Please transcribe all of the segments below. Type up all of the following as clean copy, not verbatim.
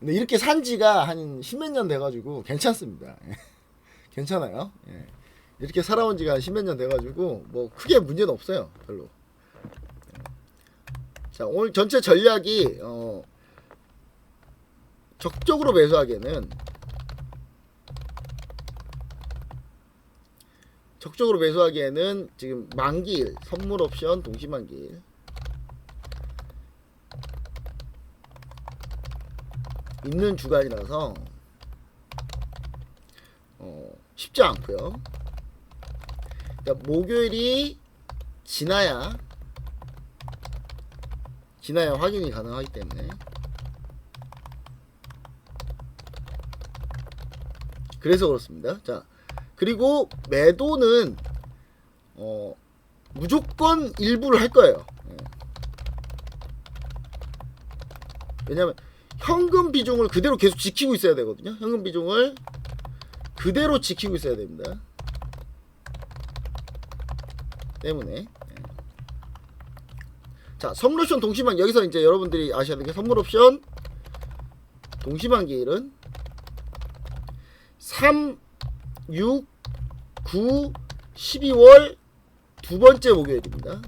근데 이렇게 산 지가 한 십몇 년 돼가지고 괜찮습니다. 괜찮아요. 예. 이렇게 살아온 지가 한 십몇 년 돼가지고 뭐 크게 문제는 없어요. 별로. 자, 오늘 전체 전략이 적극적으로 매수하기에는 지금 만기일 선물 옵션 동시 만기일 있는 주간이라서 쉽지 않고요. 그러니까 목요일이 지나야 확인이 가능하기 때문에 그래서 그렇습니다. 자, 그리고 매도는 무조건 일부를 할 거예요. 왜냐면 현금 비중을 그대로 계속 지키고 있어야 되거든요. 현금 비중을 그대로 지키고 있어야 됩니다. 때문에 자, 선물옵션 동시만 여기서 이제 여러분들이 아셔야 되는 게 선물옵션 동시만기일은 3, 6, 9, 12월 두 번째 목요일입니다.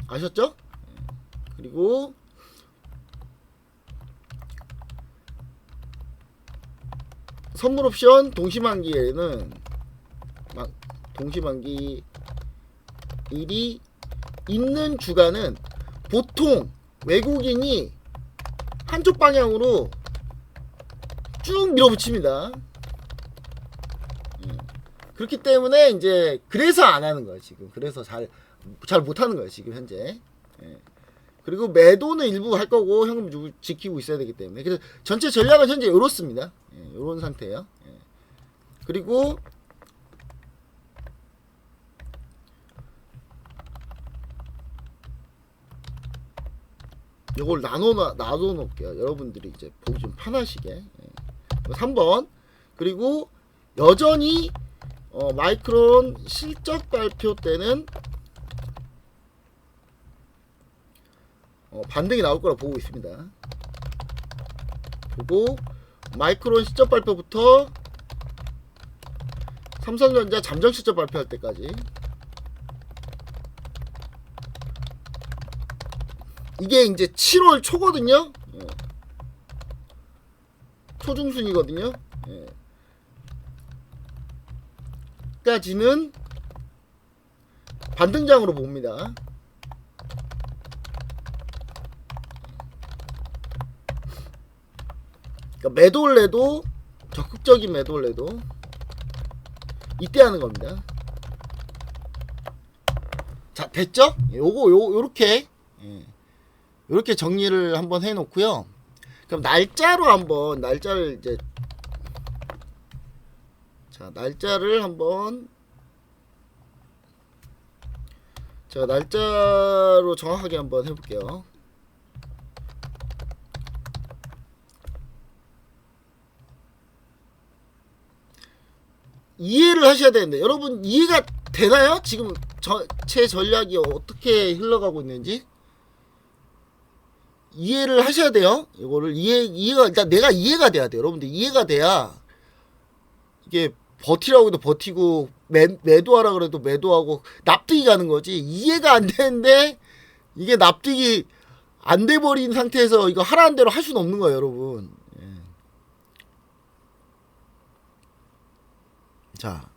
아셨죠? 그리고 선물옵션 동시만기에는 동시만기 일이 있는 주간은 보통 외국인이 한쪽 방향으로 쭉 밀어붙입니다. 그렇기 때문에 이제 그래서 안 하는 거예요. 지금 그래서 잘 못하는 거예요. 지금 현재. 그리고 매도는 일부 할 거고 현금 지키고 있어야 되기 때문에 그래서 전체 전략은 현재 이렇습니다. 이런 상태예요. 그리고 이걸 나눠 놓을게요. 여러분들이 이제 보기 좀 편하시게. 3번. 그리고 여전히 마이크론 실적 발표 때는 반등이 나올 거라 보고 있습니다. 보고 마이크론 실적 발표부터 삼성전자 잠정 실적 발표할 때까지 이게 이제 7월 초거든요. 초중순이거든요. 까지는 반등장으로 봅니다. 그러니까 매도를 해도 적극적인 매도를 해도 이때 하는 겁니다. 자, 됐죠? 요렇게 정리를 한번 해 놓고요. 그럼 날짜로 한번 날짜를 이제 자, 날짜를 한번 제가 날짜로 정확하게 한번 해볼게요. 이해를 하셔야 되는데 여러분 이해가 되나요? 지금 제 전략이 어떻게 흘러가고 있는지 이해를 하셔야 돼요. 이거를 이해가 일단 내가 이해가 돼야 돼요. 여러분들 이해가 돼야 이게 버티라고 해도 버티고 매도하라 그래도 매도하고 납득이 가는 거지. 이해가 안 되는데 이게 납득이 안 돼 버린 상태에서 이거 하라는 대로 할 수는 없는 거예요, 여러분. 자,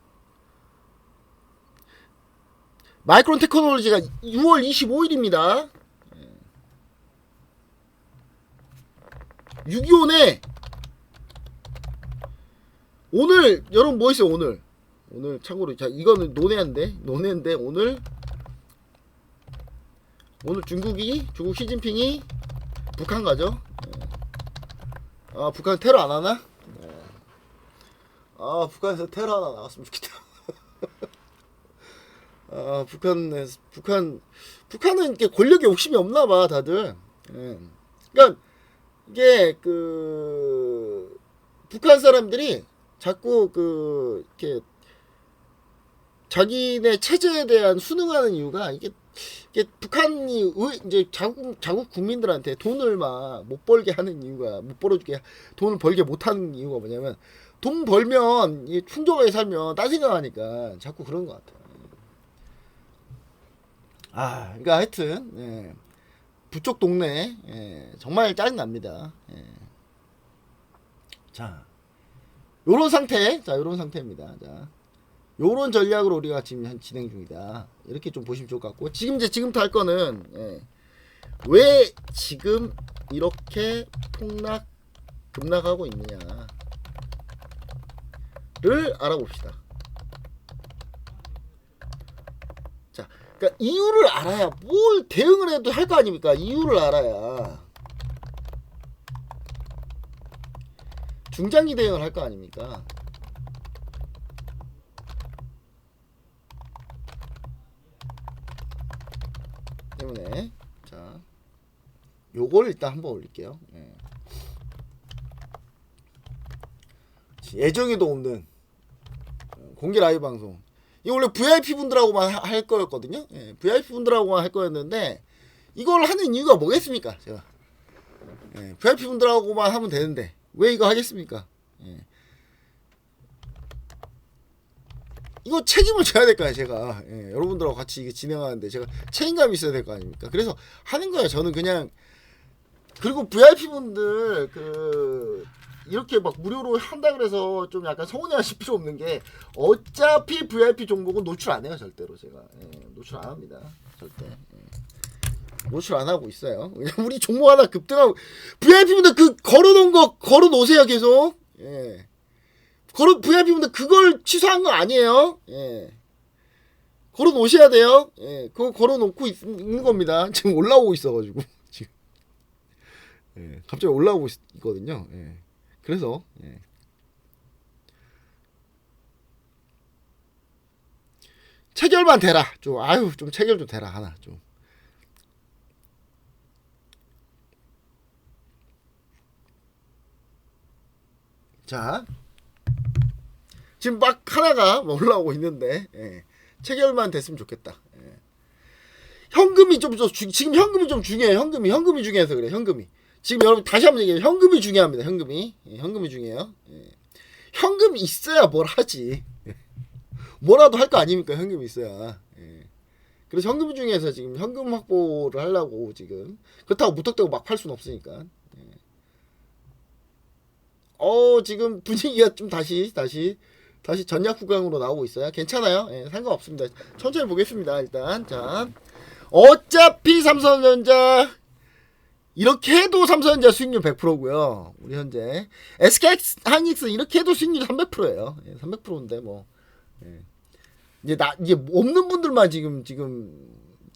마이크론 테크놀로지가 6월 25일입니다. 6.25네. 오늘 여러분 뭐 있어요? 오늘 참고로 자 이거는 논해인데 오늘 중국 시진핑이 북한 가죠. 아, 북한 테러 안 하나? 아, 북한에서 테러 하나 나왔으면 좋겠다. 아, 북한은 이렇게 권력에 욕심이 없나 봐, 다들. 그러니까 이게 북한 사람들이 자꾸 이렇게 자기네 체제에 대한 순응하는 이유가 이게 이게 북한이 이제 자국 국민들한테 돈을 막 못 벌게 하는 이유가, 못 벌어주게, 돈을 벌게 못 하는 이유가 뭐냐면, 돈 벌면 풍족하게 살면 딴 생각하니까 자꾸 그런 것 같아요. 그러니까 하여튼 부쪽 동네 정말 짜증납니다. 자, 요런 상태, 요런 상태입니다. 자, 요런 전략으로 우리가 지금 진행 중이다. 이렇게 좀 보시면 좋을 것 같고, 지금부터 할 거는 왜 지금 이렇게 급락하고 있느냐를 알아봅시다. 자, 그러니까 이유를 알아야 뭘 대응을 해도 할 거 아닙니까? 이유를 알아야 중장기 대응을 할 거 아닙니까? 때문에 자, 요걸 일단 한번 올릴게요. 예정에도 없는 공개 라이브 방송. 이거 원래 VIP 분들하고만 할 거였거든요. VIP 분들하고만 할 거였는데, 이걸 하는 이유가 뭐겠습니까? 제가 VIP 분들하고만 하면 되는데 왜 이거 하겠습니까? 이거 책임을 져야 될 거야, 제가. 여러분들하고 같이 이게 진행하는데 제가 책임감이 있어야 될 거 아닙니까? 그래서 하는 거예요. 저는 그냥. 그리고 VIP 분들 이렇게 막 무료로 한다 그래서 좀 약간 서운해하실 필요 없는 게, 어차피 VIP 종목은 노출 안 해요, 절대로. 제가 노출 안 합니다, 절대. 노출 안 하고 있어요. 우리 종목 하나 급등하고, VIP 분들 걸어놓은 거 걸어놓으세요, 계속. VIP 분들 그걸 취소한 거 아니에요. 걸어 놓으셔야 돼요. 그거 걸어 놓고 있는 겁니다. 지금 올라오고 있어가지고 지금 갑자기 올라오고 있거든요. 그래서 체결만 되라. 좀 체결 좀 되라 하나 좀. 자, 지금 막 하나가 올라오고 있는데 체결만 됐으면 좋겠다. 현금이 지금 현금이 좀 중요해요. 현금이 중요해서 그래. 현금이 지금 여러분 다시 한번 얘기해요. 현금이 중요합니다. 현금이 중요해요. 현금이 있어야 뭘 하지. 뭐라도 할 거 아닙니까? 현금이 있어야. 그래서 현금이 중요해서 지금 현금 확보를 하려고 지금. 그렇다고 무턱대고 막 팔 수는 없으니까. 지금 분위기가 좀 다시 전략 구강으로 나오고 있어요. 괜찮아요. 상관없습니다. 천천히 보겠습니다. 일단 자, 어차피 삼성전자 이렇게 해도 삼성전자 수익률 100%고요. 우리 현재 SK 하이닉스 이렇게 해도 수익률 300%예요. 300%인데 뭐 이제 없는 분들만 지금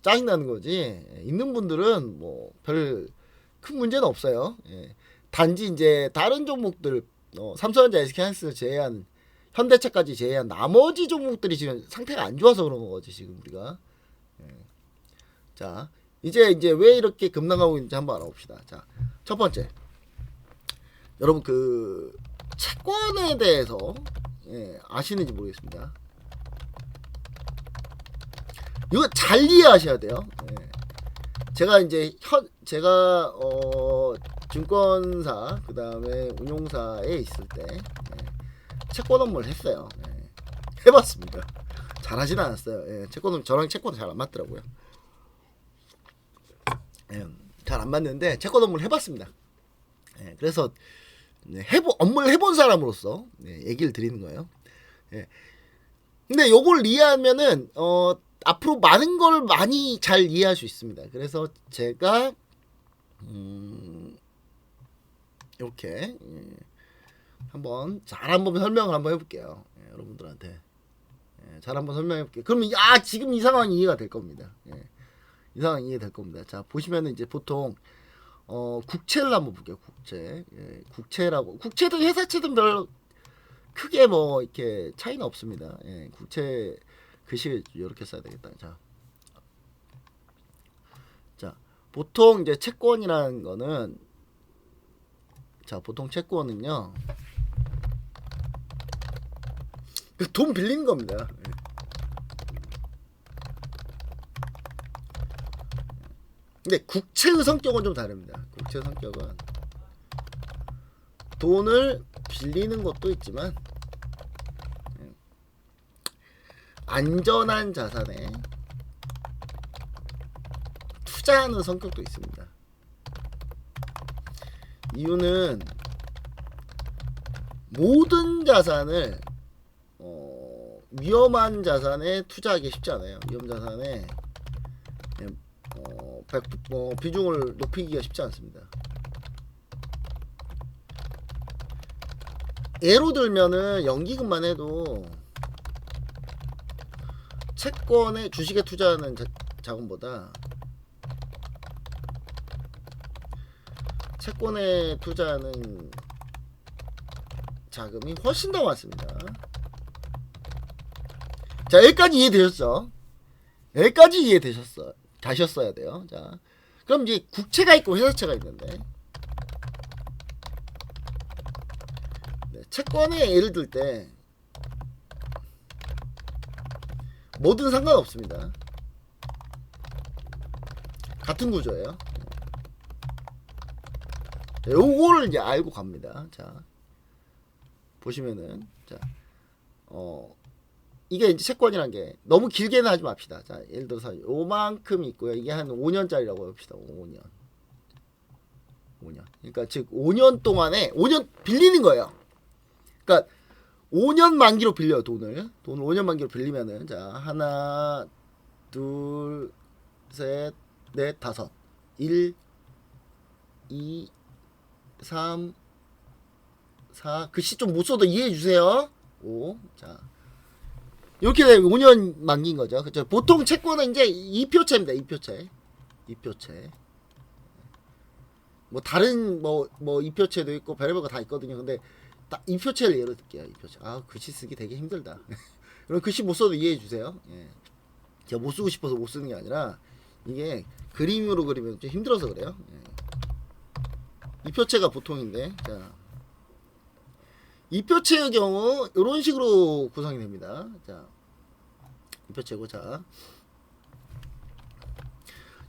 짜증 나는 거지. 있는 분들은 뭐 별 큰 문제는 없어요. 단지 이제 다른 종목들 삼성전자, SK 하이닉스를 제외한, 현대차까지 제외한 나머지 종목들이 지금 상태가 안 좋아서 그런 거지 지금 우리가. 자, 이제 왜 이렇게 급락하고 있는지 한번 알아봅시다. 자, 첫 번째, 여러분 채권에 대해서 아시는지 모르겠습니다. 이거 잘 이해하셔야 돼요. 제가 이제 증권사 그다음에 운용사에 있을 때 채권 업무를 했어요. 해봤습니다. 잘하진 않았어요. 저랑 채권은 잘 안 맞더라고요. 잘 안 맞는데 채권 업무를 해봤습니다. 그래서 업무를 해본 사람으로서 얘기를 드리는 거예요. 근데 요걸 이해하면은 앞으로 많은 걸 많이 잘 이해할 수 있습니다. 그래서 제가 이렇게 한번 설명을 한번 해볼게요. 여러분들한테 잘 한번 설명해볼게요. 그러면 지금 이 상황이 이해가 될 겁니다. 이 상황이 이해될 겁니다. 자, 보시면은 이제 보통 국채를 한번 볼게요. 국채라고, 국채든 회사채든 별로 크게 뭐 이렇게 차이는 없습니다. 국채 글씨 이렇게 써야 되겠다. 자, 보통 이제 채권이라는 거는, 보통 채권은요, 돈 빌리는 겁니다. 근데 국채의 성격은 좀 다릅니다. 국채 성격은 돈을 빌리는 것도 있지만 안전한 자산에 투자하는 성격도 있습니다. 이유는 모든 자산을 위험한 자산에 투자하기 쉽지 않아요. 위험 자산에 비중을 높이기가 쉽지 않습니다. 예로 들면은 연기금만 해도 채권에 주식에 투자하는 자금보다 채권에 투자하는 자금이 훨씬 더 많습니다. 자, 여기까지 이해되셨죠? 여기까지 이해되셨어야 돼요. 자, 그럼 이제 국채가 있고 회사채가 있는데, 네, 채권에 예를 들 때 뭐든 상관없습니다. 같은 구조예요. 자, 요거를 이제 알고 갑니다. 자, 보시면은, 자, 이게 이제 채권이란 게 너무 길게는 하지 맙시다. 자, 예를 들어서 요만큼 있고요. 이게 한 5년짜리라고 합시다. 5년. 그러니까 즉 5년 동안에 5년 빌리는 거예요. 그러니까 5년 만기로 빌려요. 돈을 5년 만기로 빌리면은, 자, 하나, 둘, 셋, 넷, 다섯, 1, 2, 3, 4. 글씨 좀 못 써도 이해해 주세요. 5. 자, 이렇게 되면 5년 만기인 거죠. 그렇죠? 보통 채권은 이제 2표채입니다. 2표채. 뭐 다른 뭐 2표채도 있고 별별 거 다 있거든요. 근데 딱 2표채를 예로 들게요. 2표채. 아, 글씨 쓰기 되게 힘들다. 그럼 글씨 못 써도 이해해 주세요. 예. 제가 못 쓰고 싶어서 못 쓰는 게 아니라 이게 그림으로 그리면 좀 힘들어서 그래요. 예. 2표채가 보통인데, 자, 2표채의 경우 이런 식으로 구성이 됩니다. 자, 2표채고, 자,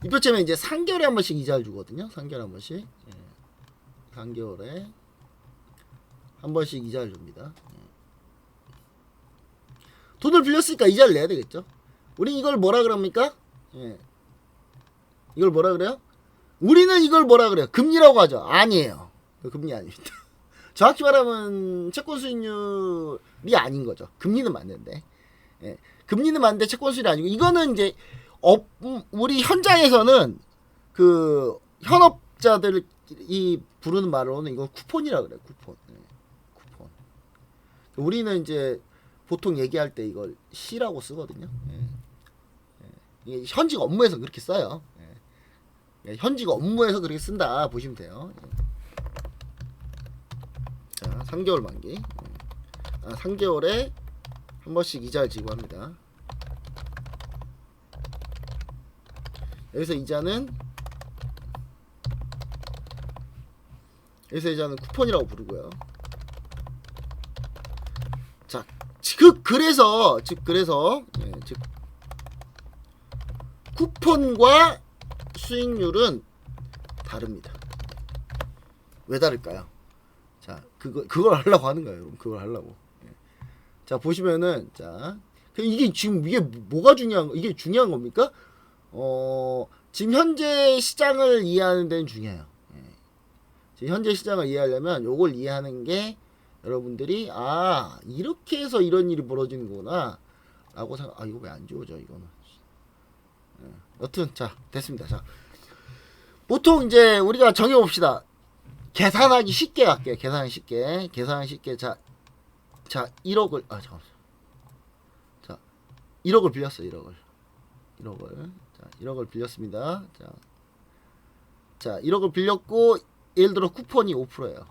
2표채면 이제 3개월에 한 번씩 이자를 주거든요. 3개월에 한 번씩. 예. 3개월에 한 번씩 이자를 줍니다. 예. 돈을 빌렸으니까 이자를 내야 되겠죠. 우리 이걸 뭐라 그럽니까? 예. 이걸 뭐라 그래요? 우리는 이걸 뭐라 그래요? 금리라고 하죠. 아니에요. 금리 아닙니다. 정확히 말하면 채권 수익률이 아닌 거죠. 금리는 맞는데, 예. 금리는 맞는데 채권 수익률이 아니고, 이거는 이제 우리 현장에서는 그 현업자들이 부르는 말로는 이건 쿠폰이라 그래요. 쿠폰. 예. 쿠폰. 우리는 이제 보통 얘기할 때 이걸 C라고 쓰거든요. 예. 예. 이게 현직 업무에서 그렇게 써요. 예. 현직 업무에서 그렇게 쓴다 보시면 돼요. 예. 자, 3개월 만기. 3개월에 한 번씩 이자를 지급합니다. 여기서 이자는 쿠폰이라고 부르고요. 자, 그래서 쿠폰과 수익률은 다릅니다. 왜 다를까요? 자, 그걸 하려고 하는 거예요, 여러분. 그걸 하려고. 자, 보시면은, 자, 이게 지금 이게 뭐가 이게 중요한 겁니까? 지금 현재 시장을 이해하는 데는 중요해요. 지금 현재 시장을 이해하려면 요걸 이해하는 게 여러분들이, 아, 이렇게 해서 이런 일이 벌어지는구나 라고 생각. 아, 이거 왜 안 지워져 이거는. 여튼, 자, 됐습니다. 자, 보통 이제 우리가 정해봅시다. 계산하기 쉽게 갈게요. 계산하기 쉽게. 자, 1억을, 잠깐만. 자, 1억을 빌렸어, 1억을. 자, 1억을 빌렸습니다. 자, 1억을 빌렸고, 예를 들어 쿠폰이 5%예요.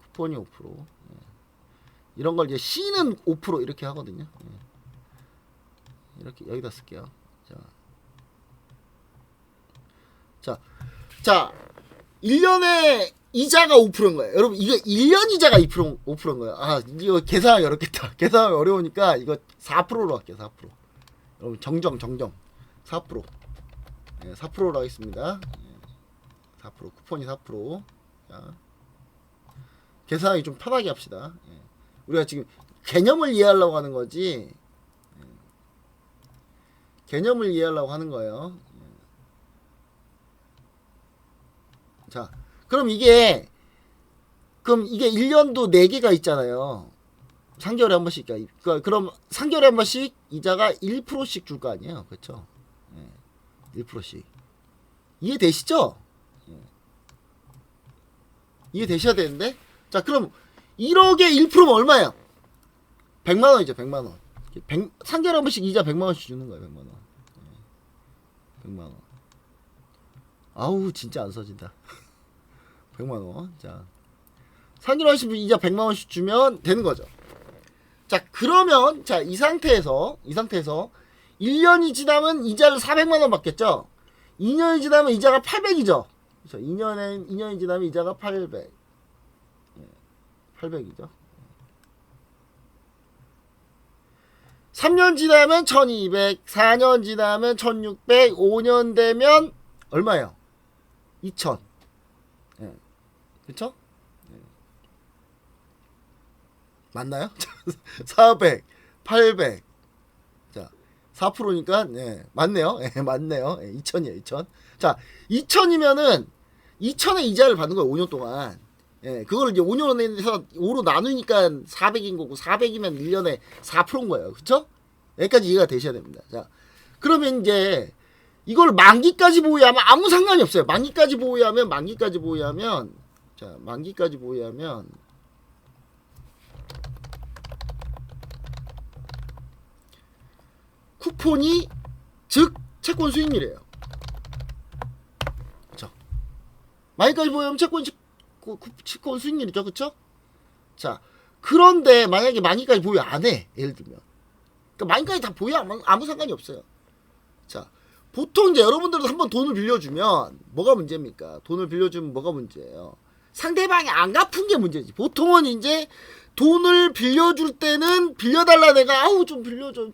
쿠폰이 5%. 이런 걸 이제 C는 5% 이렇게 하거든요. 이렇게 여기다 쓸게요. 자, 1년에 이자가 5%인 거예요. 여러분, 이거 1년 이자가 5%인 거예요. 아, 이거 계산하기 어렵겠다. 계산하기 어려우니까 이거 4%로 할게요. 4%. 여러분, 정정. 4%. 4%로 하겠습니다. 4% 쿠폰이 4%. 자, 계산하기 좀 편하게 합시다. 우리가 지금 개념을 이해하려고 하는 거지. 개념을 이해하려고 하는 거예요. 자, 그럼 이게 1년도 4개가 있잖아요. 3개월에 한 번씩. 그럼 3개월에 한 번씩 이자가 1%씩 줄 거 아니에요. 그렇죠? 1%씩. 이해되시죠? 이해되셔야 되는데. 자, 그럼 1억에 1%면 얼마예요? 100만 원이죠. 100만 원. 3개월에 한 번씩 이자 100만 원씩 주는 거예요. 100만 원. 100만 원. 아우, 진짜 안 써진다. 100만 원. 자, 3개월에 한 번씩 이자 100만 원씩 주면 되는 거죠. 자, 그러면 자, 이 상태에서 1년이 지나면 이자를 400만 원 받겠죠? 2년이 지나면 이자가 800이죠? 그렇죠? 2년이 지나면 이자가 800. 800이죠. 3년 지나면 1200, 4년 지나면 1600, 5년 되면 얼마예요? 2000. 그쵸? 맞나요? 400, 800. 자, 4%니까, 맞네요. 맞네요. 2000이에요, 2000. 자, 2000이면은, 2000의 이자를 받는 거예요, 5년 동안. 그걸 이제 5년에서 5로 나누니까 400인 거고, 400이면 1년에 4%인 거예요. 그쵸? 여기까지 이해가 되셔야 됩니다. 자, 그러면 이제, 이걸 만기까지 보유하면 아무 상관이 없어요. 만기까지 보유하면, 자, 만기까지 보유하면, 쿠폰이 즉 채권 수익률이에요. 그쵸? 만기까지 보유하면 채권 수익률이죠. 그쵸? 자, 그런데 만약에 만기까지 보유 안 해. 예를 들면. 그러니까 만기까지 다 보유하면 아무 상관이 없어요. 자, 보통 이제 여러분들도 한번 돈을 빌려주면 뭐가 문제입니까? 돈을 빌려주면 뭐가 문제예요? 상대방이 안 갚은 게 문제지. 보통은 이제 돈을 빌려줄 때는 빌려달라 내가 아우 좀 빌려줘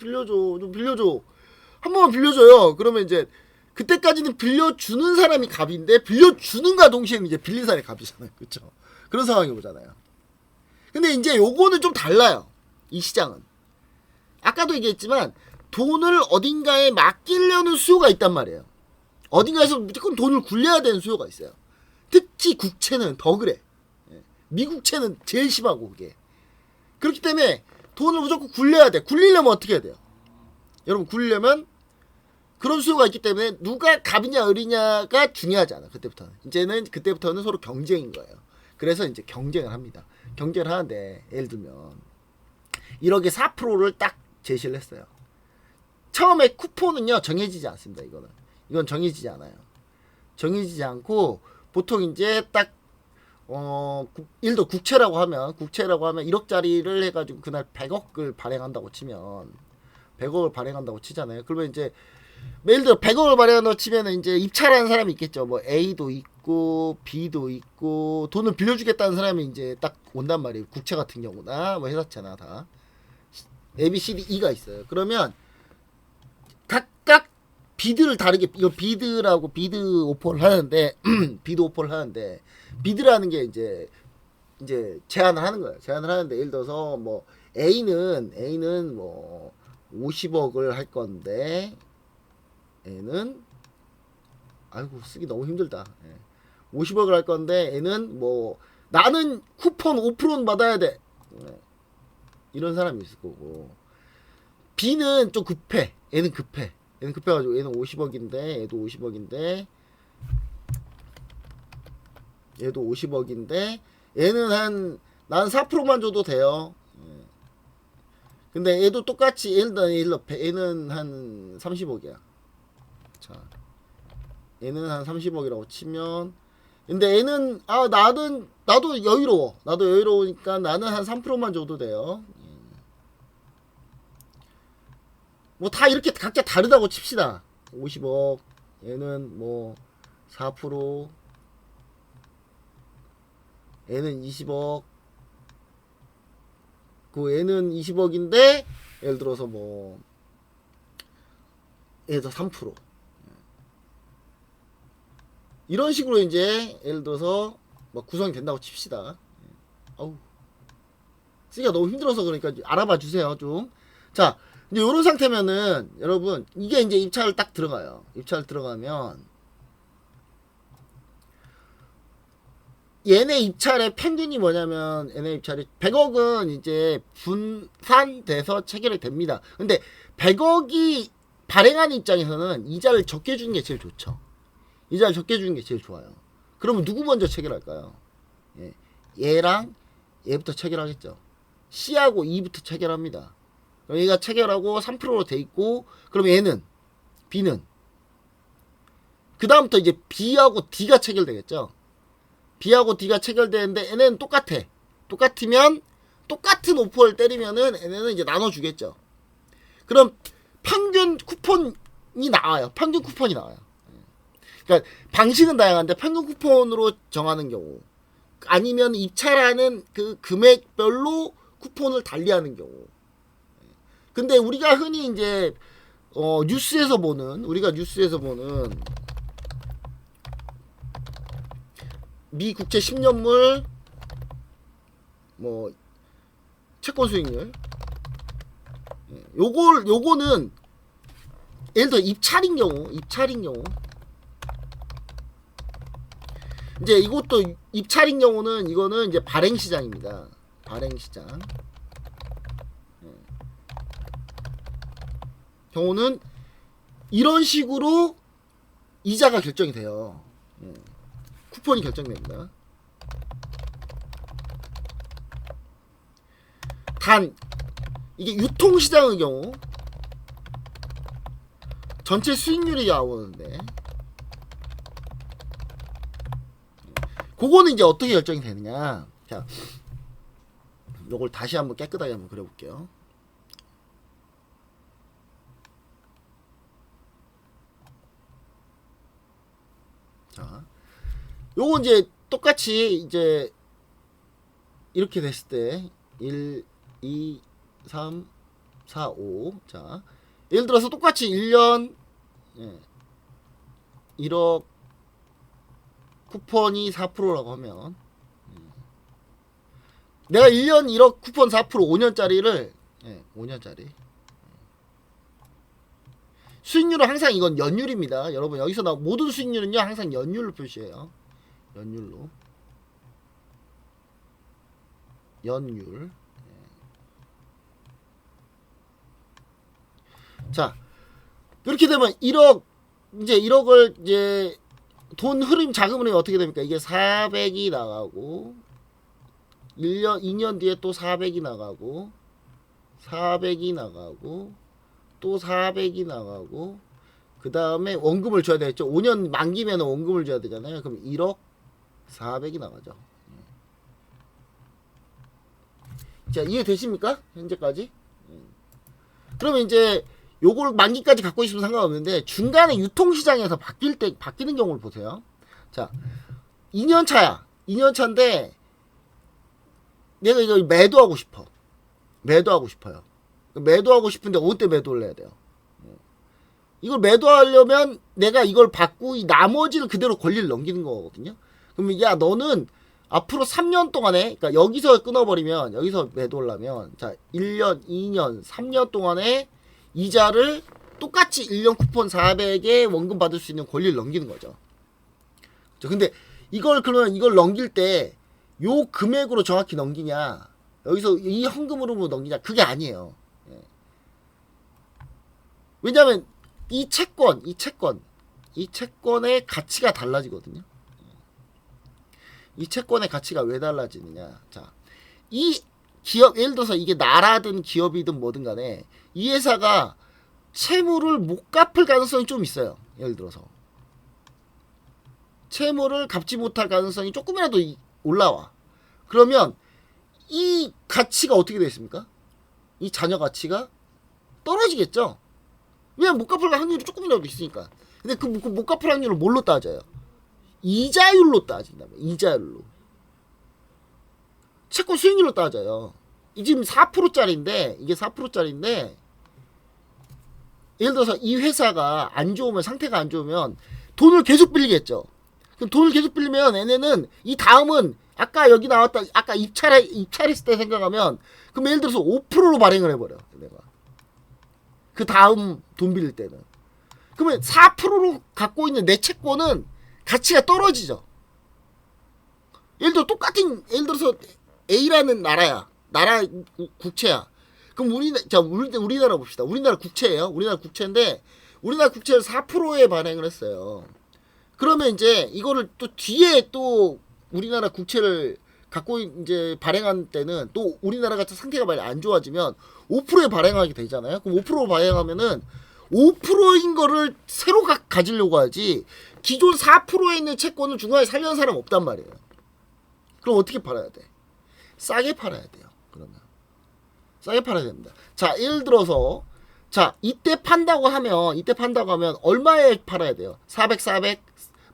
한 번만 빌려줘요. 그러면 이제 그때까지는 빌려주는 사람이 갑인데 빌려주는가 동시에 이제 빌린 사람이 갑이잖아요. 그렇죠? 그런 상황이 오잖아요. 근데 이제 요거는 좀 달라요. 이 시장은 아까도 얘기했지만 돈을 어딘가에 맡기려는 수요가 있단 말이에요. 어딘가에서 무조건 돈을 굴려야 되는 수요가 있어요. 특히 국채는 더 그래. 미국채는 제일 심하고 그게. 그렇기 때문에 돈을 무조건 굴려야 돼. 굴리려면 어떻게 해야 돼요? 여러분 굴리려면 그런 수요가 있기 때문에 누가 갑이냐 을이냐가 중요하지 않아. 그때부터는 서로 경쟁인 거예요. 그래서 이제 경쟁을 합니다. 경쟁을 하는데 예를 들면 1억에 4%를 딱 제시를 했어요. 처음에 쿠폰은요 정해지지 않습니다. 이건 정해지지 않아요. 정해지지 않고 보통 이제 딱 일도 국채라고 하면 1억짜리를 해가지고 그날 100억을 발행한다고 치면 100억을 발행한다고 치잖아요. 그러면 이제 예를 들어 100억을 발행한다고 치면은 이제 입찰하는 사람이 있겠죠. 뭐 A도 있고 B도 있고 돈을 빌려주겠다는 사람이 이제 딱 온단 말이에요. 국채 같은 경우나 뭐 회사채나 다 A, B, C, D, E가 있어요. 그러면 각각 비드를 다르게 이거 비드 오퍼를 하는데 비드라는 게 이제 제안을 하는 거예요. 제안을 하는데 예를 들어서 뭐 A는 뭐 50억을 할 건데 A는 아이고 쓰기 너무 힘들다. 50억을 할 건데 A는 뭐 나는 쿠폰 5%는 받아야 돼. 이런 사람이 있을 거고 B는 좀 급해. 얘는 급해가지고 얘는 50억인데 얘도 50억인데 얘는 난 4%만 줘도 돼요. 근데 얘도 똑같이 얘는 한 30억이야. 자, 얘는 한 30억이라고 치면 근데 얘는 나도 여유로우니까 나는 한 3%만 줘도 돼요. 뭐 다 이렇게 각자 다르다고 칩시다. 50억 얘는 뭐 4% 얘는 20억 그 얘는 20억인데 예를 들어서 뭐 얘도 3% 이런 식으로 이제 예를 들어서 뭐 구성이 된다고 칩시다. 어우, 쓰기가 너무 힘들어서 그러니까 알아봐 주세요 좀. 자, 이제 이런 상태면은 여러분 이게 이제 입찰 딱 들어가요. 입찰 들어가면 얘네 입찰의 평균이 뭐냐면 얘네 입찰이 100억은 이제 분산돼서 체결이 됩니다. 근데 100억이 발행하는 입장에서는 이자를 적게 주는 게 제일 좋죠. 이자를 적게 주는 게 제일 좋아요. 그러면 누구 먼저 체결할까요? 예. 얘랑 얘부터 체결하겠죠. C하고 E부터 체결합니다. 그럼 얘가 체결하고 3%로 돼 있고, 그럼 얘는 B는 그 다음부터 이제 B하고 D가 체결되겠죠. B하고 D가 체결되는데 얘네는 똑같아. 똑같으면 똑같은 오퍼를 때리면은 얘네는 이제 나눠주겠죠. 그럼 평균 쿠폰이 나와요. 평균 쿠폰이 나와요. 그러니까 방식은 다양한데 평균 쿠폰으로 정하는 경우, 아니면 입찰하는 그 금액별로 쿠폰을 달리하는 경우. 근데 우리가 흔히 이제 뉴스에서 보는, 우리가 뉴스에서 보는 미 국채 10년물 뭐 채권 수익률, 요거는 예를 들어 입찰인 경우 이제 이것도 입찰인 경우는 이거는 이제 발행 시장입니다. 발행 시장 경우는 이런 식으로 이자가 결정이 돼요. 쿠폰이 결정됩니다. 단 이게 유통시장의 경우 전체 수익률이 나오는데 그거는 이제 어떻게 결정이 되느냐. 자, 요걸 다시 한번 깨끗하게 한번 그려볼게요. 자, 요거 이제 똑같이 이제 이렇게 됐을 때 1, 2, 3, 4, 5. 자, 예를 들어서 똑같이 1년 1억 쿠폰이 4%라고 하면 내가 1년 1억 쿠폰 4% 5년짜리를 5년짜리 수익률은 항상 이건 연율입니다. 여러분 여기서 나 모든 수익률은요 항상 연율로 표시해요. 연율로 연율. 자, 그렇게 되면 1억 이제 1억을 이제 돈 흐름 자금 흐름이 어떻게 됩니까? 이게 400이 나가고 1년 2년 뒤에 또 400이 나가고 400이 나가고 또 400이 나가고 그 다음에 원금을 줘야 되겠죠. 5년 만기면 원금을 줘야 되잖아요. 그럼 1억 400이 나가죠. 자, 이해되십니까? 현재까지? 그러면 이제 요걸 만기까지 갖고 있으면 상관없는데 중간에 유통시장에서 바뀌는 경우를 보세요. 자, 2년 차야. 2년 차인데 내가 이걸 매도하고 싶어요. 매도하고 싶은데 어때 매도를 해야 돼요? 이걸 매도하려면 내가 이걸 받고 이 나머지를 그대로 권리를 넘기는 거거든요. 그럼 야, 너는 앞으로 3년 동안에, 그러니까 여기서 끊어버리면, 여기서 매도를 하면, 자, 1년, 2년, 3년 동안에 이자를 똑같이 1년 쿠폰 400에 원금 받을 수 있는 권리를 넘기는 거죠. 근데 그러면 이걸 넘길 때 요 금액으로 정확히 넘기냐, 여기서 이 현금으로 넘기냐, 그게 아니에요. 왜냐면 이 채권의 가치가 달라지거든요. 이 채권의 가치가 왜 달라지느냐. 자, 이 기업, 예를 들어서 이게 나라든 기업이든 뭐든 간에 이 회사가 채무를 못 갚을 가능성이 좀 있어요. 예를 들어서 채무를 갚지 못할 가능성이 조금이라도 올라와. 그러면 이 가치가 어떻게 되겠습니까? 이 자녀 가치가 떨어지겠죠. 왜냐면 못 갚을 확률이 조금이라도 있으니까. 근데 그 못 갚을 확률을 뭘로 따져요? 이자율로 따진다면. 이자율로. 채권 수익률로 따져요. 지금 4%짜리인데 이게 4%짜리인데 예를 들어서 이 회사가 안 좋으면, 상태가 안 좋으면 돈을 계속 빌리겠죠. 그럼 돈을 계속 빌리면 얘네는 이 다음은 아까 여기 나왔다 아까 입찰했을 때 생각하면 그럼 예를 들어서 5%로 발행을 해버려 내가 그 다음 돈 빌릴 때는 그러면 4%로 갖고 있는 내 채권은 가치가 떨어지죠. 예를 들어 똑같은 예를 들어서 A라는 나라 국채야. 그럼 우리나라 봅시다. 우리나라 국채예요. 우리나라 국채인데 우리나라 국채를 4%에 발행을 했어요. 그러면 이제 이거를 또 뒤에 또 우리나라 국채를 갖고 이제 발행한 때는 또 우리나라가 상태가 많이 안 좋아지면 5%에 발행하게 되잖아요. 그럼 5% 발행하면은 5%인 거를 새로 가지려고 하지 기존 4%에 있는 채권을 중간에 살려는 사람 없단 말이에요. 그럼 어떻게 팔아야 돼? 싸게 팔아야 돼요. 그러면 싸게 팔아야 됩니다. 자, 예를 들어서 자, 이때 판다고 하면 얼마에 팔아야 돼요? 400,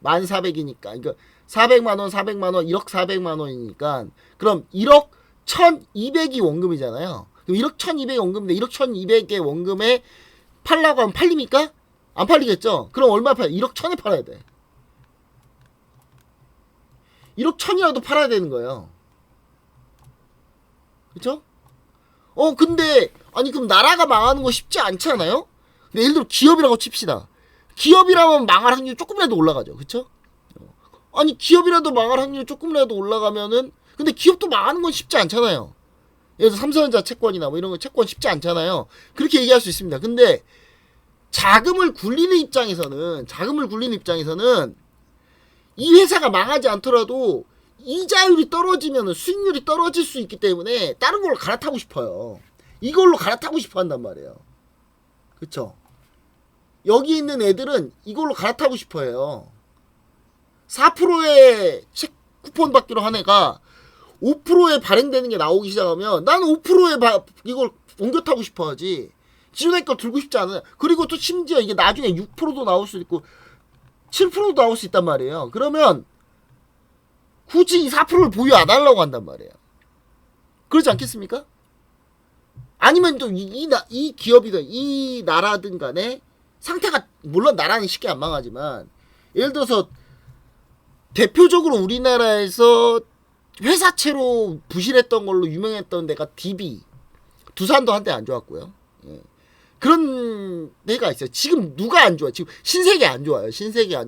1400이니까. 그러니까 400만 원, 400만 원, 1억 400만 원이니까 그럼 1억 1200이 원금이잖아요. 그럼 1억 1200이 원금인데 1억 1200의 원금에 팔라고 하면 팔립니까? 안 팔리겠죠? 그럼 얼마 팔아요? 1억 1000에 팔아야 돼. 1억 1000이라도 팔아야 되는 거예요. 그쵸? 근데 아니 그럼 나라가 망하는 거 쉽지 않잖아요? 근데 예를 들어 기업이라고 칩시다. 기업이라면 망할 확률이 조금이라도 올라가죠. 그쵸? 아니 기업이라도 망할 확률이 조금이라도 올라가면은 근데 기업도 망하는 건 쉽지 않잖아요. 예를 들어 삼성전자 채권이나 뭐 이런 거 채권 쉽지 않잖아요. 그렇게 얘기할 수 있습니다. 근데 자금을 굴리는 입장에서는 이 회사가 망하지 않더라도 이자율이 떨어지면 수익률이 떨어질 수 있기 때문에 다른 걸로 갈아타고 싶어요. 이걸로 갈아타고 싶어 한단 말이에요. 그쵸? 여기 있는 애들은 이걸로 갈아타고 싶어 해요. 4%의 쿠폰 받기로 한 애가 5%에 발행되는 게 나오기 시작하면 나는 5%에 이걸 옮겨 타고 싶어 하지. 기존의 걸 들고 싶지 않아요. 그리고 또 심지어 이게 나중에 6%도 나올 수 있고 7%도 나올 수 있단 말이에요. 그러면 굳이 이 4%를 보유 안 하려고 한단 말이에요. 그렇지 않겠습니까? 아니면 또 이 기업이든 이 나라든 간에 상태가 물론 나라는 쉽게 안 망하지만 예를 들어서 대표적으로 우리나라에서 회사채로 부실했던 걸로 유명했던 데가 DB 두산도 한때 안 좋았고요. 예. 그런 데가 있어요. 지금 누가 안 좋아? 지금 신세계 안 좋아요.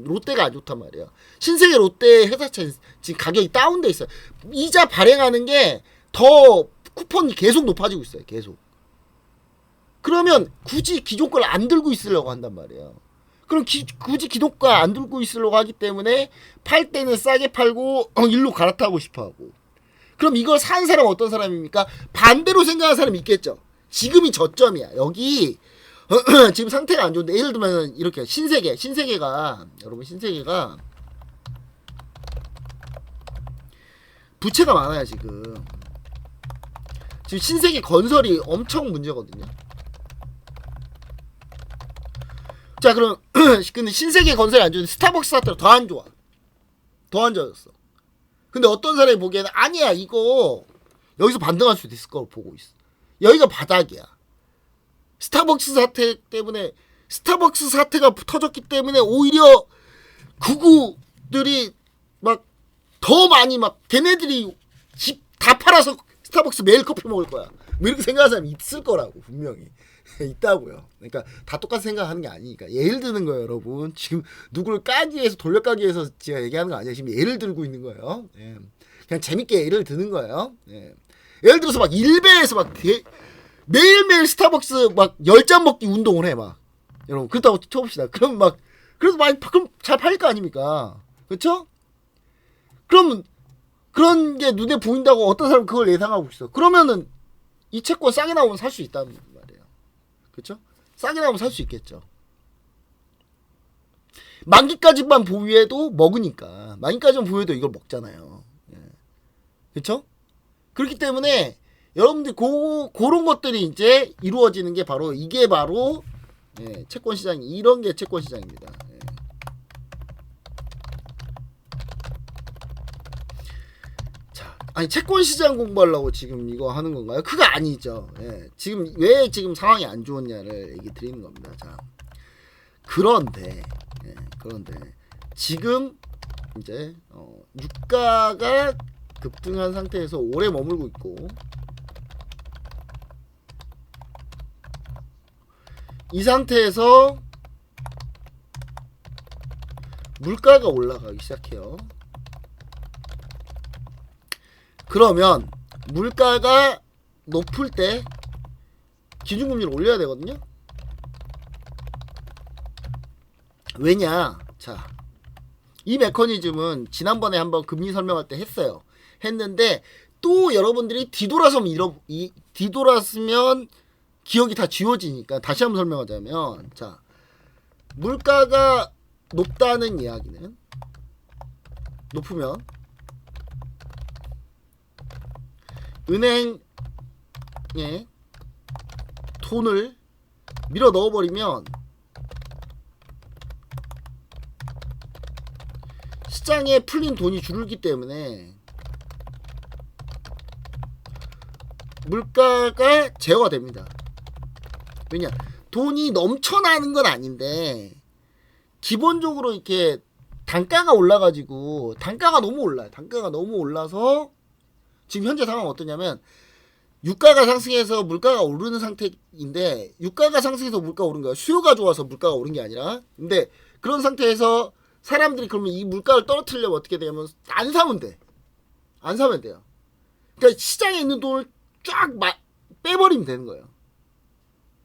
롯데가 안 좋단 말이에요. 신세계 롯데 회사채 지금 가격이 다운돼 있어요. 이자 발행하는 게 더 쿠폰이 계속 높아지고 있어요. 계속. 그러면 굳이 기존 걸 안 들고 있으려고 한단 말이에요. 그럼 굳이 기존 걸 안 들고 있으려고 하기 때문에 팔 때는 싸게 팔고 일로 갈아타고 싶어하고. 그럼 이걸 산 사람은 어떤 사람입니까? 반대로 생각하는 사람이 있겠죠. 지금이 저점이야. 여기 지금 상태가 안 좋은데 예를 들면 이렇게 신세계가 여러분 신세계가 부채가 많아요. 지금 신세계 건설이 엄청 문제거든요. 자 그럼 근데 신세계 건설이 안 좋은데 스타벅스 사태로 더 안 좋아. 더 안 좋아졌어. 근데 어떤 사람이 보기에는 아니야 이거 여기서 반등할 수도 있을 거라고 보고 있어. 여기가 바닥이야. 스타벅스 사태가 터졌기 때문에 오히려 구구들이 막 더 많이 막 걔네들이 집 다 팔아서 스타벅스 매일 커피 먹을 거야. 뭐 이렇게 생각하는 사람이 있을 거라고 분명히 있다고요. 그러니까 다 똑같이 생각하는 게 아니니까 예를 드는 거예요, 여러분. 지금 누구를 까기 위해서 돌려까기 위해서 제가 얘기하는 거 아니에요. 지금 예를 들고 있는 거예요. 예. 그냥 재밌게 예를 드는 거예요. 예. 예를 들어서 막 일베에서 막 매일매일 스타벅스 막 10잔 먹기 운동을 해 막. 여러분 그렇다고 쳐봅시다. 그럼 막 그래도 많이 그럼 잘 팔릴 거 아닙니까? 그렇죠? 그럼 그런 게 눈에 보인다고 어떤 사람은 그걸 예상하고 있어. 그러면은 이 채권 싸게 나오면 살 수 있다는 말이에요. 그렇죠? 싸게 나오면 살 수 있겠죠. 만기까지만 보유해도 먹으니까. 만기까지만 보유해도 이걸 먹잖아요. 예. 그렇죠? 그렇기 때문에 여러분들 그런 것들이 이제 이루어지는 게 바로 이게 바로 예, 채권 시장 이런 게 채권 시장입니다. 예. 자, 아니 채권 시장 공부하려고 지금 이거 하는 건가요? 그거 아니죠. 예. 지금 왜 지금 상황이 안 좋았냐를 얘기 드리는 겁니다. 자, 그런데 지금 이제 유가가 급등한 상태에서 오래 머물고 있고, 이 상태에서 물가가 올라가기 시작해요. 그러면 물가가 높을 때 기준금리를 올려야 되거든요. 왜냐? 자, 이 메커니즘은 지난번에 한번 금리 설명할 때 했는데 또 여러분들이 뒤돌았으면 기억이 다 지워지니까 다시 한번 설명하자면, 자, 물가가 높다는 이야기는, 높으면 은행에 돈을 밀어 넣어버리면 시장에 풀린 돈이 줄기 때문에 물가가 제어가 됩니다. 왜냐, 돈이 넘쳐나는 건 아닌데 기본적으로 이렇게 단가가 올라가지고, 단가가 너무 올라요. 단가가 너무 올라서 지금 현재 상황은 어떠냐면, 유가가 상승해서 물가가 오르는 상태인데, 유가가 상승해서 물가가 오른 거야. 수요가 좋아서 물가가 오른 게 아니라. 근데 그런 상태에서 사람들이 그러면 이 물가를 떨어뜨리려면 어떻게 되냐면, 안 사면 돼. 안 사면 돼요. 그러니까 시장에 있는 돈을 쫙 빼버리면 되는 거예요.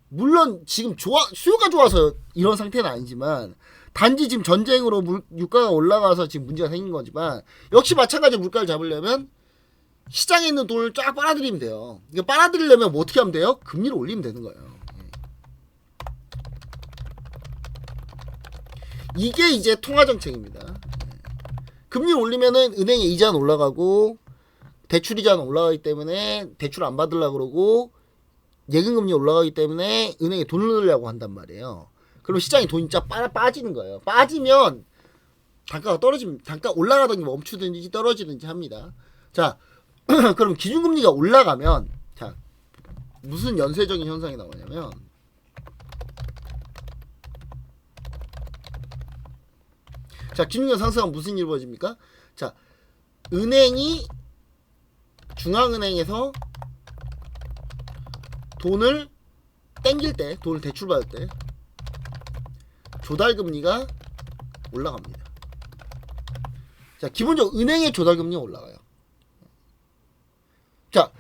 물론 지금 수요가 좋아서 이런 상태는 아니지만, 단지 지금 전쟁으로 유가가 올라가서 지금 문제가 생긴 거지만, 역시 마찬가지로 물가를 잡으려면 시장에 있는 돈을 쫙 빨아들이면 돼요. 이거 빨아들이려면 뭐 어떻게 하면 돼요? 금리를 올리면 되는 거예요. 이게 이제 통화정책입니다. 금리를 올리면은 은행의 이자는 올라가고 대출 이자는 올라가기 때문에 대출 안 받으려고 그러고, 예금금리 올라가기 때문에 은행에 돈을 넣으려고 한단 말이에요. 그럼 시장에 돈이 쫙 빠지는 거예요. 빠지면 단가가 떨어지면, 단가 올라가든지 멈추든지 떨어지든지 합니다. 자, 그럼 기준금리가 올라가면, 자, 무슨 연쇄적인 현상이 나오냐면, 자, 기준금리가 상승하면 무슨 일이 벌어집니까? 자, 은행이 중앙은행에서 돈을 땡길 때, 돈을 대출받을 때 조달금리가 올라갑니다. 자, 기본적으로 은행의 조달금리가 올라가요. 자,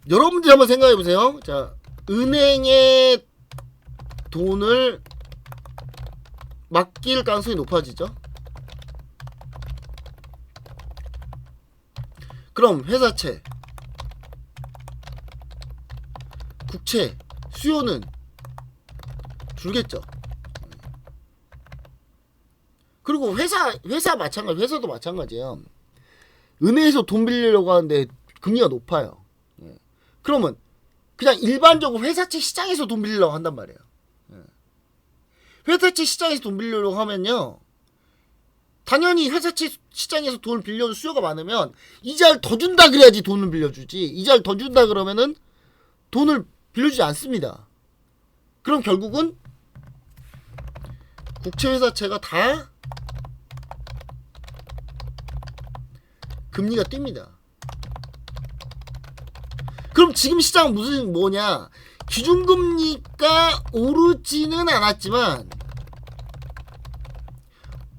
여러분들이 한번 생각해 보세요. 자, 은행에 돈을 맡길 가능성이 높아지죠. 그럼 회사채, 국채, 수요는 줄겠죠. 그리고 회사도 마찬가지예요. 은행에서 돈 빌리려고 하는데 금리가 높아요. 그러면 그냥 일반적으로 회사채 시장에서 돈 빌리려고 한단 말이에요. 회사채 시장에서 돈 빌리려고 하면요, 당연히 회사채 시장에서 돈을 빌려줄 수요가 많으면 이자를 더 준다 그래야지 돈을 빌려주지, 이자를 더 준다 그러면은 돈을 빌려주지 않습니다. 그럼 결국은 국채 회사채가 다 금리가 뜁니다. 그럼 지금 시장은 뭐냐, 기준금리가 오르지는 않았지만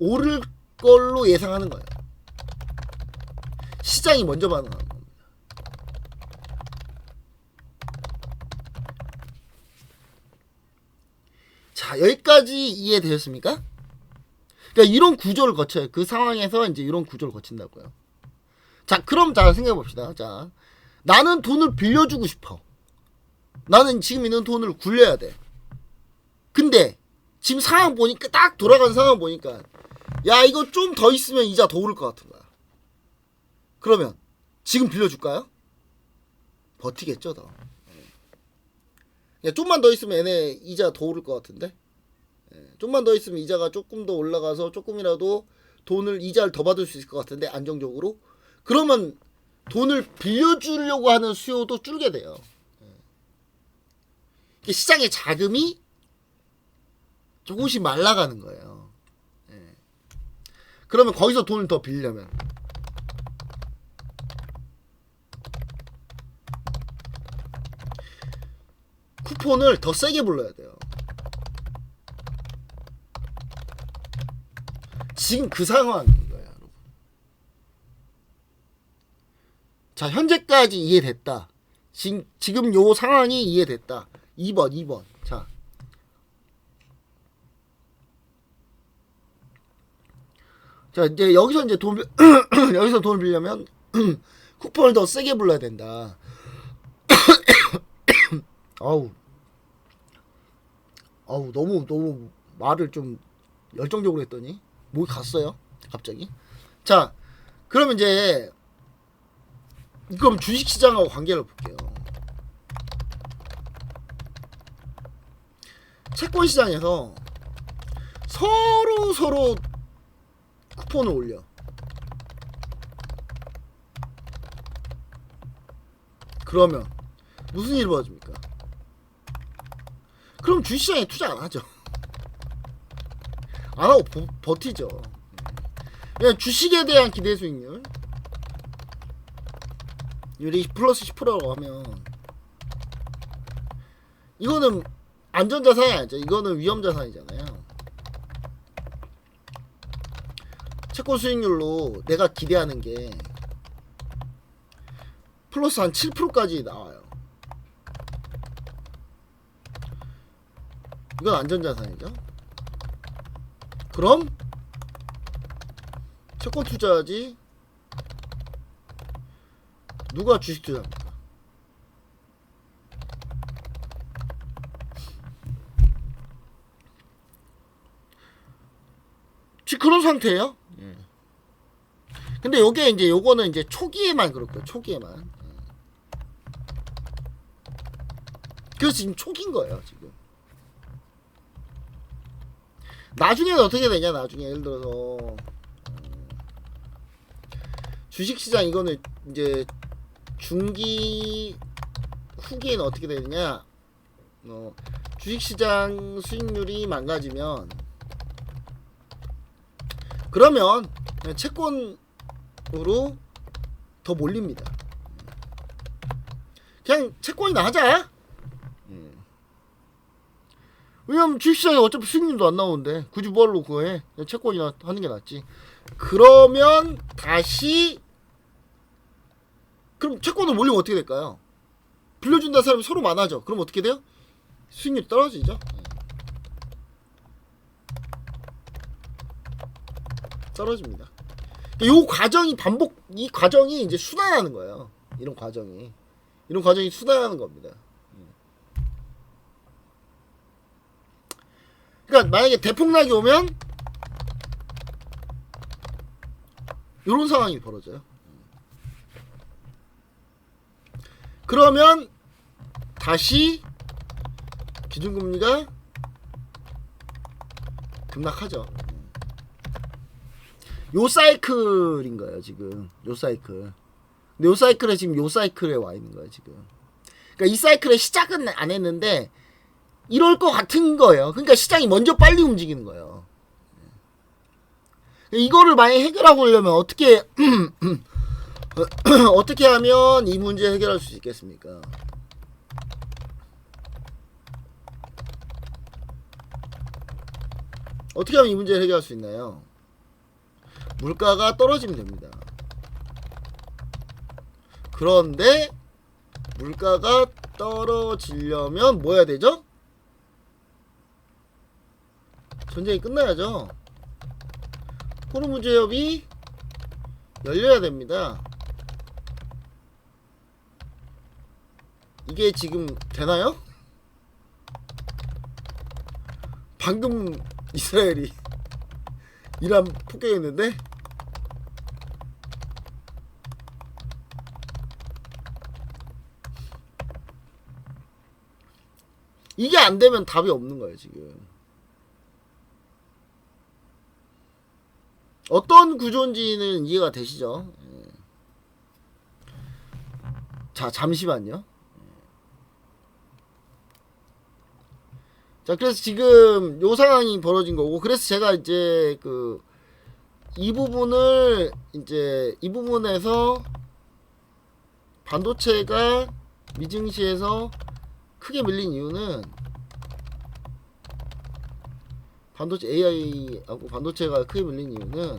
오를 걸로 예상하는 거예요. 시장이 먼저 반응하는 겁니다. 자, 여기까지 이해되셨습니까? 그러니까 이런 구조를 거쳐요. 그 상황에서 이제 이런 구조를 거친다고요. 자, 그럼 자, 생각해 봅시다. 자, 나는 돈을 빌려주고 싶어. 나는 지금 있는 돈을 굴려야 돼. 근데 지금 상황 보니까, 딱 돌아가는 상황 보니까, 야, 이거 좀 더 있으면 이자 더 오를 것 같은 거야. 그러면 지금 빌려줄까요? 버티겠죠, 더. 야, 좀만 더 있으면 얘네 이자 더 오를 것 같은데. 좀만 더 있으면 이자가 조금 더 올라가서 조금이라도 이자를 더 받을 수 있을 것 같은데, 안정적으로. 그러면 돈을 빌려주려고 하는 수요도 줄게 돼요. 시장의 자금이 조금씩 말라가는 거예요. 그러면 거기서 돈을 더 빌려면 쿠폰을 더 세게 불러야 돼요. 지금 그 상황인 거예요, 여러분. 자, 현재까지 이해됐다. 지금 요 상황이 이해됐다. 2번. 자, 이제 여기서 이제 여기서 돈을 빌려면 쿠폰을 더 세게 불러야 된다. 아우, 너무 말을 좀 열정적으로 했더니 목이 갔어요, 갑자기. 자, 그러면 이제 그럼 주식시장하고 관계를 볼게요. 채권시장에서 서로 쿠폰을 올려. 그러면 무슨 일이 벌어집니까? 그럼 주식시장에 투자 안 하죠. 안 하고 버티죠. 그냥 주식에 대한 기대 수익률 율이 플러스 10%라고 하면 이거는 안전자산이 아니죠. 이거는 위험자산이잖아요. 채권 수익률로 내가 기대하는 게 플러스 한 7%까지 나와요. 이건 안전자산이죠. 그럼 채권 투자하지 누가 주식 투자합니까? 지금 그런 상태예요. 근데 요게 이제 요거는 이제 초기에만 그럴 거예요. 초기에만. 그래서 지금 초기인 거예요, 지금. 나중에는 어떻게 되냐? 나중에 예를 들어서 주식시장 이거는 이제 중기 후기에는 어떻게 되느냐? 주식시장 수익률이 망가지면 그러면 채권으로 더 몰립니다. 그냥 채권이나 하자. 왜냐면 주식시장에 어차피 수익률도 안 나오는데 굳이 뭘로 그거 해? 그냥 채권이나 하는 게 낫지. 그러면 다시 그럼 채권을 몰리면 어떻게 될까요? 빌려준다는 사람이 서로 많아져. 그럼 어떻게 돼요? 수익률이 떨어지죠. 떨어집니다. 이 과정이 이 과정이 이제 순환하는 거예요. 이런 과정이 순환하는 겁니다. 그러니까 만약에 대폭락이 오면 이런 상황이 벌어져요. 그러면 다시 기준금리가 급락하죠. 요 사이클인 거예요, 지금. 요 사이클. 근데 요 사이클에 지금 요 사이클에 와 있는 거예요, 지금. 그러니까 이 사이클의 시작은 안 했는데 이럴 것 같은 거예요. 그러니까 시장이 먼저 빨리 움직이는 거예요. 이거를 만약에 해결하고 오려면 어떻게 어떻게 하면 이 문제 해결할 수 있겠습니까? 어떻게 하면 이 문제를 해결할 수 있나요? 물가가 떨어지면 됩니다. 그런데 물가가 떨어지려면 뭐 해야 되죠? 전쟁이 끝나야죠. 호르무즈 해협이 열려야 됩니다. 이게 지금 되나요? 방금 이스라엘이 이란 폭격했는데 이게 안 되면 답이 없는 거예요, 지금. 어떤 구조인지는 이해가 되시죠? 자, 잠시만요. 자, 그래서 지금 요 상황이 벌어진 거고, 그래서 제가 이제 그 이 부분을 이제 이 부분에서 반도체가 미증시에서 크게 밀린 이유는 반도체 AI하고 반도체가 크게 밀린 이유는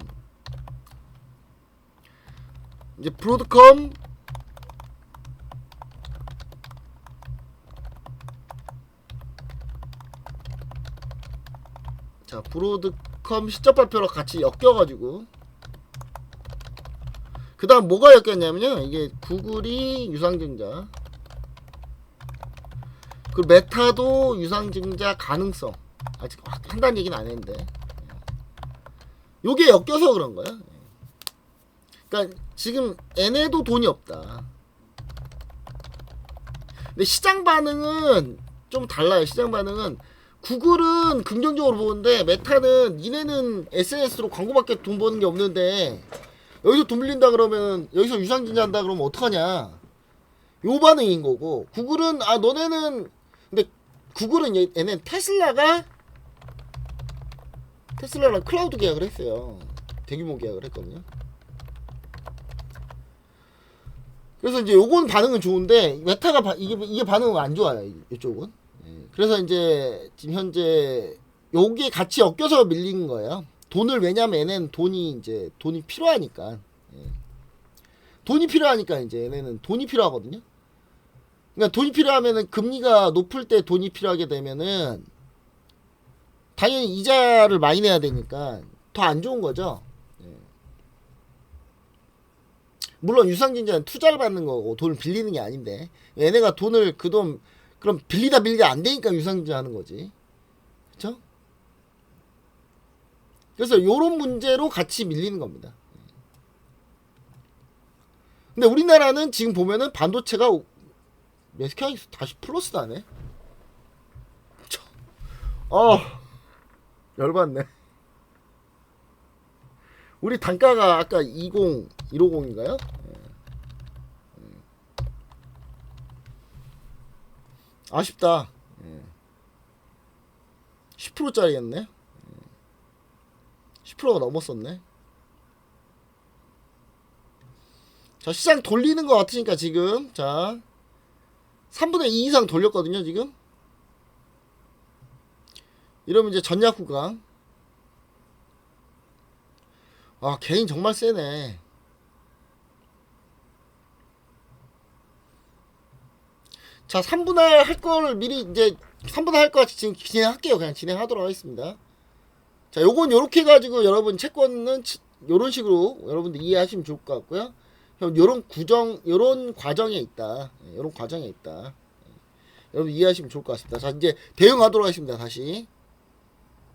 이제 브로드컴 자 브로드컴 실적 발표랑 같이 엮여가지고 그 다음 뭐가 엮였냐면요 이게 구글이 유상증자 그리고 메타도 유상증자 가능성 아직 한다는 얘기는 안 했는데 요게 엮여서 그런 거야. 그러니까 지금 얘네도 돈이 없다. 근데 시장 반응은 좀 달라요. 시장 반응은 구글은 긍정적으로 보는데 메타는 니네는 SNS로 광고밖에 돈 버는 게 없는데 여기서 돈 빌린다 그러면 여기서 유상증자 한다 그러면 어떡하냐 요 반응인 거고 구글은 아 너네는 근데 구글은 얘는 테슬라랑 클라우드 계약을 했어요. 대규모 계약을 했거든요. 그래서 이제 요건 반응은 좋은데 메타가 이게 반응은 안 좋아요. 이쪽은. 그래서 이제 지금 현재 요게 같이 엮여서 밀린 거예요. 돈을 왜냐면 얘네는 돈이 필요하니까. 돈이 필요하니까 이제 얘네는 돈이 필요하거든요. 그러니까 돈이 필요하면은 금리가 높을 때 돈이 필요하게 되면은 당연히 이자를 많이 내야 되니까 더 안 좋은 거죠. 물론 유상증자는 투자를 받는 거고 돈을 빌리는 게 아닌데 얘네가 돈을 그럼 빌리다 안 되니까 유상증자 하는 거지. 그쵸? 그래서 요런 문제로 같이 밀리는 겁니다. 근데 우리나라는 지금 보면은 반도체가 SK이 다시 플러스 나네. 열받네. 우리 단가가 아까 150인가요? 아쉽다. 10%짜리였네. 10%가 넘었었네. 자, 시장 돌리는 것 같으니까 지금 자 3분의 2 이상 돌렸거든요 지금. 이러면 이제 전략 구간. 아 개인 정말 세네. 자 3분할 할 거를 미리 이제 3분할 할 거 같이 지금 진행할게요. 그냥 진행하도록 하겠습니다. 자 요건 요렇게 해가지고 여러분 채권은 요런 식으로 여러분들 이해하시면 좋을 것 같고요. 요런 과정에 있다. 요런 과정에 있다. 여러분 이해하시면 좋을 것 같습니다. 자 이제 대응하도록 하겠습니다. 다시